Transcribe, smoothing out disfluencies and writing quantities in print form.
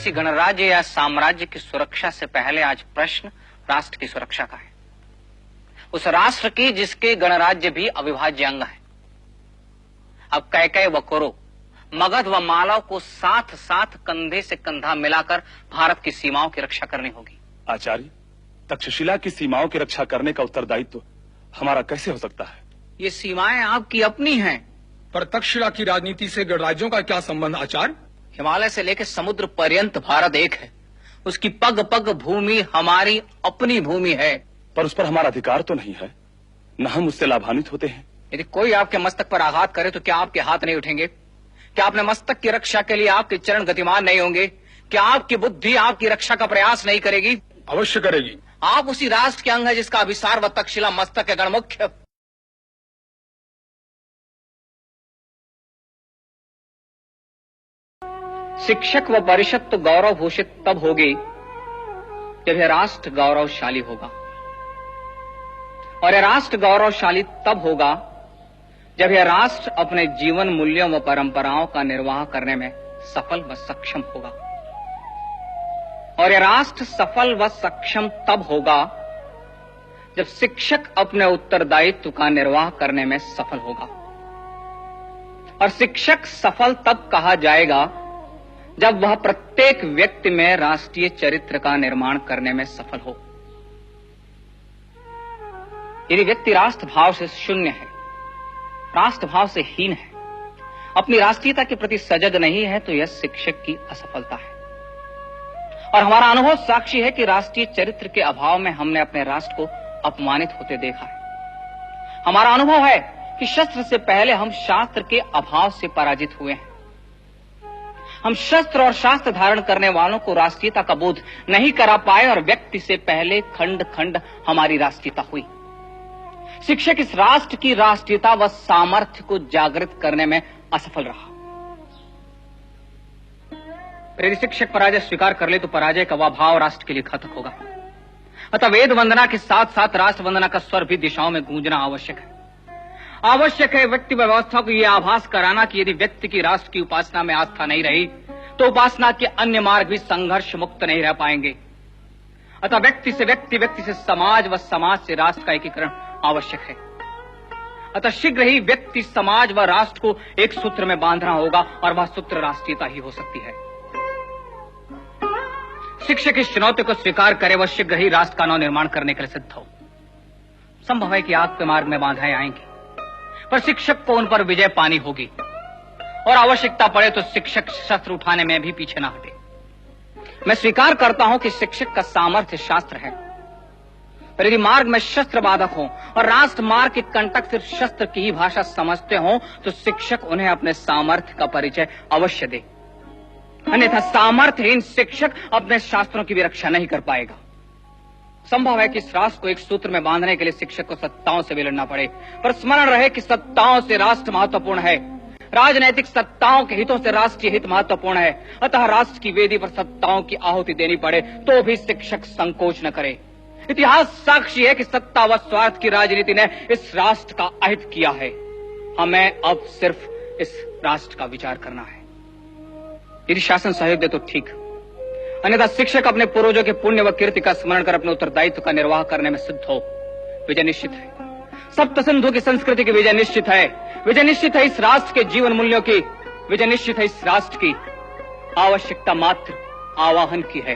किसी गणराज्य या साम्राज्य की सुरक्षा से पहले आज प्रश्न राष्ट्र की सुरक्षा का है, उस राष्ट्र की जिसके गणराज्य भी अविभाज्य अंग है। अब कैकेय व कौरव, मगध व मालव को साथ साथ कंधे से कंधा मिलाकर भारत की सीमाओं की रक्षा करनी होगी। आचार्य, तक्षशिला की सीमाओं की रक्षा करने का उत्तरदायित्व हमारा कैसे हो सकता है? ये सीमाएं आपकी अपनी हैं। पर तक्षशिला की राजनीति से गणराज्यों का क्या संबंध आचार्य? हिमालय से लेकर समुद्र पर्यंत भारत एक है, उसकी पग पग भूमि हमारी अपनी भूमि है। पर उस पर हमारा अधिकार तो नहीं है, न हम उससे लाभान्वित होते हैं। यदि कोई आपके मस्तक पर आघात करे तो क्या आपके हाथ नहीं उठेंगे? क्या अपने मस्तक की रक्षा के लिए आपके चरण गतिमान नहीं होंगे? क्या आपकी बुद्धि आपकी रक्षा का प्रयास नहीं करेगी? अवश्य करेगी। आप उसी राष्ट्र के अंग है जिसका अभिसार व तक्षशिला मस्तक है गणमुख्य। शिक्षक व परिषद तो गौरव भूषित तब होगी जब यह राष्ट्र गौरवशाली होगा, और यह राष्ट्र गौरवशाली तब होगा जब यह राष्ट्र अपने जीवन मूल्यों व परंपराओं का निर्वाह करने में सफल व सक्षम होगा। और यह राष्ट्र सफल व सक्षम तब होगा जब शिक्षक अपने उत्तरदायित्व का निर्वाह करने में सफल होगा। और शिक्षक सफल तब कहा जाएगा जब वह प्रत्येक व्यक्ति में राष्ट्रीय चरित्र का निर्माण करने में सफल हो। यदि व्यक्ति राष्ट्र भाव से शून्य है, राष्ट्र भाव से हीन है, अपनी राष्ट्रीयता के प्रति सजग नहीं है, तो यह शिक्षक की असफलता है। और हमारा अनुभव साक्षी है कि राष्ट्रीय चरित्र के अभाव में हमने अपने राष्ट्र को अपमानित होते देखा है। हमारा अनुभव है कि शस्त्र से पहले हम शास्त्र के अभाव से पराजित हुए हैं। हम शस्त्र और शास्त्र धारण करने वालों को राष्ट्रीयता का बोध नहीं करा पाए और व्यक्ति से पहले खंड खंड हमारी राष्ट्रीयता हुई। शिक्षक इस राष्ट्र की राष्ट्रीयता व सामर्थ्य को जागृत करने में असफल रहा। यदि शिक्षक पराजय स्वीकार कर ले तो पराजय का वह भाव राष्ट्र के लिए घातक होगा। अतः वेद वंदना के साथ साथ राष्ट्र वंदना का स्वर भी दिशाओं में गूंजना आवश्यक है। आवश्यक है व्यक्ति व्यवस्था को यह आभास कराना कि यदि व्यक्ति की राष्ट्र की उपासना में आस्था नहीं रही तो उपासना के अन्य मार्ग भी संघर्ष मुक्त नहीं रह पाएंगे। अतः व्यक्ति से व्यक्ति, व्यक्ति से समाज व समाज से राष्ट्र का एकीकरण आवश्यक है। अतः शीघ्र ही व्यक्ति, समाज व राष्ट्र को एक सूत्र में बांधना होगा और वह सूत्र राष्ट्रीयता ही हो सकती है। शिक्षक इस चुनौती को स्वीकार करे वह शीघ्र ही राष्ट्र का नव निर्माण करने के लिए सिद्ध हो। संभव है कि आग के मार्ग में बाधाएं आएंगी, पर शिक्षक को उन पर विजय पानी होगी और आवश्यकता पड़े तो शिक्षक शस्त्र उठाने में भी पीछे ना हटे। मैं स्वीकार करता हूं कि शिक्षक का सामर्थ्य शास्त्र है, पर यदि मार्ग में शस्त्र बाधक हो और राष्ट्र मार्ग के कंटक सिर्फ शस्त्र की ही भाषा समझते हो तो शिक्षक उन्हें अपने सामर्थ्य का परिचय अवश्य दे। अन्यथा सामर्थ्यहीन शिक्षक अपने शास्त्रों की भी रक्षा नहीं कर पाएगा। संभव है कि इस राष्ट्र को एक सूत्र में बांधने के लिए शिक्षक को सत्ताओं से भी लड़ना पड़े, पर स्मरण रहे कि सत्ताओं से राष्ट्र महत्वपूर्ण है, राजनैतिक सत्ताओं के हितों से राष्ट्रीय हित महत्वपूर्ण है। अतः राष्ट्र की वेदी पर सत्ताओं की आहुति देनी पड़े तो भी शिक्षक संकोच न करे। इतिहास साक्षी है कि सत्ता व स्वार्थ की राजनीति ने इस राष्ट्र का अहित किया है। हमें अब सिर्फ इस राष्ट्र का विचार करना है। यदि शासन सहयोग दे तो ठीक, अन्यथा शिक्षक अपने पूर्वजों के पुण्य व कीर्ति का स्मरण कर अपने उत्तरदायित्व का निर्वाह करने में सिद्ध हो। विजय निश्चित है। सप्त सिंधु की संस्कृति की विजय निश्चित है। विजय निश्चित है इस राष्ट्र के जीवन मूल्यों की। विजय निश्चित है इस राष्ट्र की। आवश्यकता मात्र आवाहन की है।